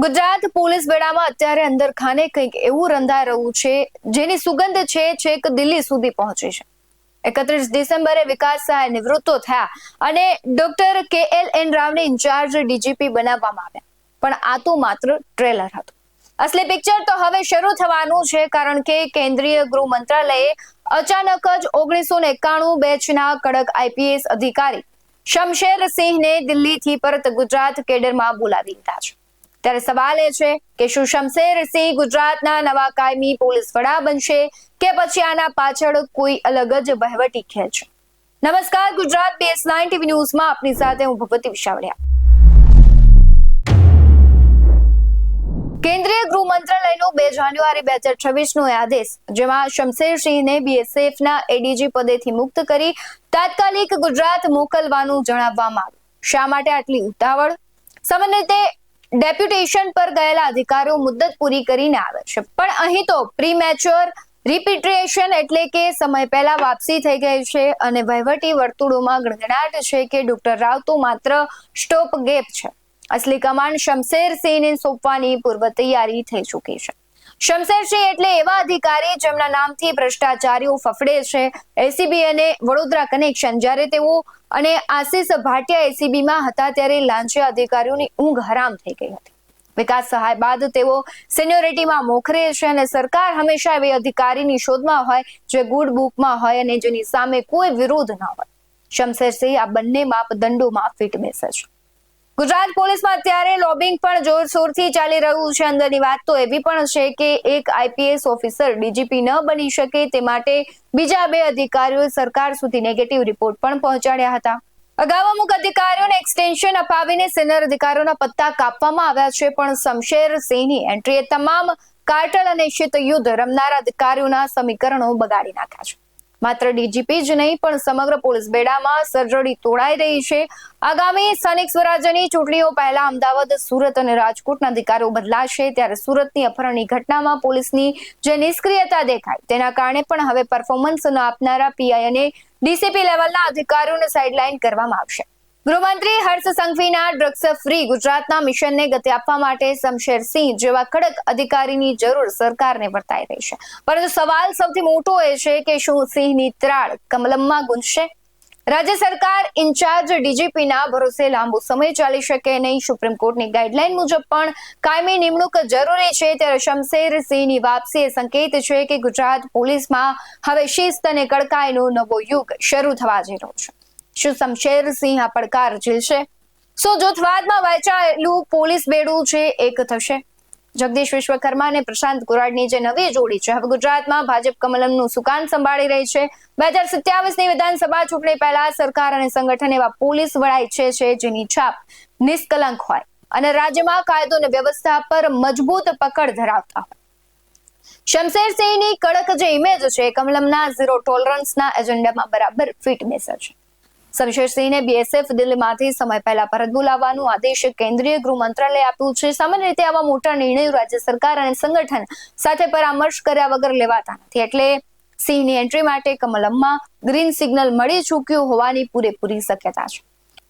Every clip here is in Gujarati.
ગુજરાત પોલીસ બેડામાં અત્યારે અંદર ખાને કંઈક એવું રંધાઈ રહ્યું છે જેની સુગંધ છે છેક દિલ્હી સુધી પહોંચી છે। 31 ડિસેમ્બરે વિકાસ સહાય નિવૃત્ત થયા અને ડોક્ટર KLN રાવને ઇન્ચાર્જ ડીજીપી બનાવવામાં આવ્યા, પણ આ તો માત્ર ટ્રેલર હતું। અસલી પિક્ચર તો હવે શરૂ થવાનું છે, કારણ કે કેન્દ્રીય ગૃહ મંત્રાલયે અચાનક જ 1991 બેચના કડક IPS અધિકારી શમશેર સિંહને દિલ્હીથી પરત ગુજરાત કેડરમાં બોલાવી લીધા છે। ત્યારે સવાલ એ છે કે શું શમશેર સિંહ ગુજરાતના નવા કાયમી પોલીસ વડા બનશે કે પછી આના પાછળ કોઈ અલગ જ વહીવટી ખેલ છે? નમસ્કાર, ગુજરાત BS9 TV ન્યૂઝમાં આપની સાથે હું ભગવતી વિશાવડિયા। કેન્દ્રીય ગૃહ મંત્રાલયનો 2 જાન્યુઆરી 2026નો આદેશ, જેમાં શમશેર સિંહને BSFના ADG પદેથી મુક્ત કરી તાત્કાલિક ગુજરાત મોકલવાનું જણાવવામાં આવ્યું। શા માટે આટલી ઉતાવળ? સામાન્ય રીતે ડેપ્યુટેશન પર ગયેલા અધિકારીઓ મુદ્દત પૂરી કરીને આવે છે, પણ અહીં તો પ્રીમેચ્યોર રિપેટ્રિએશન એટલે કે સમય પહેલા વાપસી થઈ ગઈ છે અને વહીવટી વર્તુળોમાં ગણગણાટ છે કે ડોક્ટર રાવ તો માત્ર સ્ટોપ ગેપ છે। અસલી કમાન્ડ શમશેર સિંહને સોંપવાની પૂર્વ તૈયારી થઈ ચૂકી છે। શમશેર સિંહ એટલે એવા અધિકારી જેમના નામથી ભ્રષ્ટાચારીઓ ફફડે છે। ACB અને વડોદરા કનેક્શન, જ્યારે તેઓ અને આશિષ ભાટિયા ACBમાં હતા ત્યારે લાંચિયા અધિકારીઓની ઊંઘ હરામ થઈ ગઈ હતી। વિકાસ સહાય બાદ તેઓ સિનિયોરિટીમાં મોખરે છે અને સરકાર હંમેશા એવી અધિકારીની શોધમાં હોય જે ગુડ બુકમાં હોય અને જેની સામે કોઈ વિરોધ ન હોય। શમશેર સિંહ આ બંને માપદંડોમાં ફિટ બેસે છે। ગુજરાત પોલીસમાં અત્યારે લોબિંગ પણ જોરશોરથી ચાલી રહ્યું છે। અંદરની વાત તો એવી પણ છે કે એક IPS ઓફિસર DGP ન બની શકે તે માટે બીજા 2 અધિકારીઓએ સરકાર સુધી નેગેટિવ રિપોર્ટ પણ પહોંચાડ્યા હતા। અગાઉ અમુક અધિકારીઓને એક્સટેન્શન અપાવીને સિનિયર અધિકારીઓના પત્તા કાપવામાં આવ્યા છે, પણ શમશેર સિંહની એન્ટ્રીએ તમામ કાર્ટલ અને શીત યુદ્ધ રમનારા અધિકારીઓના સમીકરણો બગાડી નાખ્યા છે। માત્ર DGP જ નહીં, પણ સમગ્ર પોલીસ બેડામાં સર્જરી તોડાઈ રહી છે। આગામી સ્થાનિક સ્વરાજ્યની ચૂંટણીઓ પહેલા અમદાવાદ, સુરત અને રાજકોટના અધિકારીઓ બદલાશે, ત્યારે સુરતની અપહરણની ઘટનામાં પોલીસની જે નિષ્ક્રિયતા દેખાય તેના કારણે પણ હવે પરફોર્મન્સ ન આપનારા PI અને DCP લેવલના અધિકારીઓને સાઇડલાઇન કરવામાં આવશે। ગૃહમંત્રી હર્ષ સંઘવીના ડ્રગ્સ ફ્રી ગુજરાતના મિશનને ગતિ આપવા માટે શમશેર સિંહ જેવા કડક અધિકારીની જરૂર સરકારને વર્તાઈ રહી છે, પરંતુ સવાલ સૌથી મોટો એ છે કે શું સિંહની ત્રાળ કમલમમાં ગુંજશે? રાજ્ય સરકાર ઇન્ચાર્જ DGPના ભરોસે લાંબો સમય ચાલી શકે નહીં। સુપ્રીમ કોર્ટની ગાઈડલાઈન મુજબ પણ કાયમી નિમણૂક જરૂરી છે, ત્યારે શમશેર સિંહની વાપસી એ સંકેત છે કે ગુજરાત પોલીસમાં હવે શિસ્ત અને કડકાઈનો નવો યુગ શરૂ થવા જઈ રહ્યો છે। શું શમશેર સિંહ આ પડકાર ઝીલશે? શું જૂથવાદમાં વહેંચાયેલું પોલીસ બેડું છે એક થશે? જગદીશ વિશ્વકર્મા અને પ્રશાંત કુરાડની જે નવી જોડી છે હવે ગુજરાતમાં ભાજપ કમલમનું સુકાન સંભાળી રહી છે। 2027ની વિધાનસભા ચૂંટણી પહેલા સરકાર અને સંગઠન એવા પોલીસ વડા ઈચ્છે છે જેની છાપ નિષ્કલંક હોય અને રાજ્યમાં કાયદો અને વ્યવસ્થા પર મજબૂત પકડ ધરાવતા હોય। શમશેર સિંહની કડક જે ઇમેજ છે કમલમના ઝીરો ટોલરન્સના એજન્ડામાં બરાબર ફિટ બેસે છે। શમશેર સિંહને BSF દિલ્હીમાંથી સમય પહેલા પરત બોલાવવાનો આદેશ કેન્દ્રીય ગૃહ મંત્રાલયે આપ્યું છે। સામાન્ય રીતે આવા મોટા નિર્ણયો રાજ્ય સરકાર અને સંગઠન સાથે પરામર્શ કર્યા વગર લેવાતા નથી, એટલે સિંહની એન્ટ્રી માટે કમલમમાં ગ્રીન સિગ્નલ મળી ચૂક્યું હોવાની પૂરેપૂરી શક્યતા છે।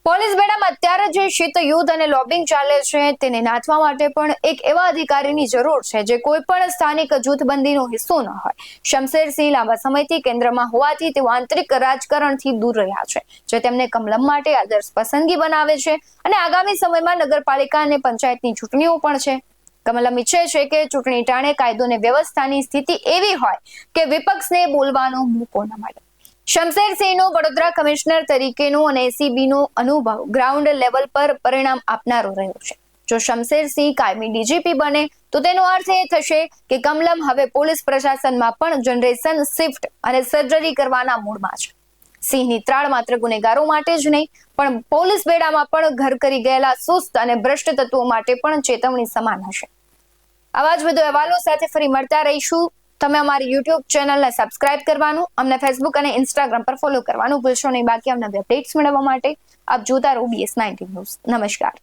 પોલીસ બેડામાં અત્યારે જે શીત યુદ્ધ અને લોબિંગ ચાલે છે તેને નાથવા માટે પણ એક એવા અધિકારીની જરૂર છે જે કોઈ પણ સ્થાનિક જૂથબંધીનો હિસ્સો ન હોય। શમશેર સિંહ લાંબા સમયથી કેન્દ્રમાં હોવાથી તેઓ આંતરિક રાજકારણથી દૂર રહ્યા છે, જે તેમને કમલમ માટે આદર્શ પસંદગી બનાવે છે અને આગામી સમયમાં નગરપાલિકા અને પંચાયતની ચૂંટણીઓ પણ છે। કમલમ ઈચ્છે છે કે ચૂંટણી ટાણે કાયદો અને વ્યવસ્થાની સ્થિતિ એવી હોય કે વિપક્ષને બોલવાનો મોકો ન મળે। શમશેર સિંહનો વડોદરા કમિશનર તરીકેનો અને ACBનો અનુભવ ગ્રાઉન્ડ લેવલ પર પરિણામ આપનારો રહ્યો છે। જો શમશેર સિંહ કાયમી DGP બને તો તેનો અર્થ એ થશે કે કમલમ હવે પોલીસ પ્રશાસનમાં પણ જનરેશન શિફ્ટ અને સર્જરી કરવાના મૂડમાં છે। સિંહની ત્રાળ માત્ર ગુનેગારો માટે જ નહીં, પણ પોલીસ બેડામાં પણ ઘર કરી ગયેલા સુસ્ત અને ભ્રષ્ટ તત્વો માટે પણ ચેતવણી સમાન હશે। આવા જ વધુ અહેવાલો સાથે ફરી મળતા રહીશું। તમે અમારી YouTube ચેનલને સબસ્ક્રાઇબ કરવાનું, અમને Facebook અને Instagram પર ફોલો કરવાનું ભૂલશો નહીં। બાકી અમને અપડેટ્સ મેળવવા માટે આપ જોતા રહો BS9 ન્યૂઝ। નમસ્કાર।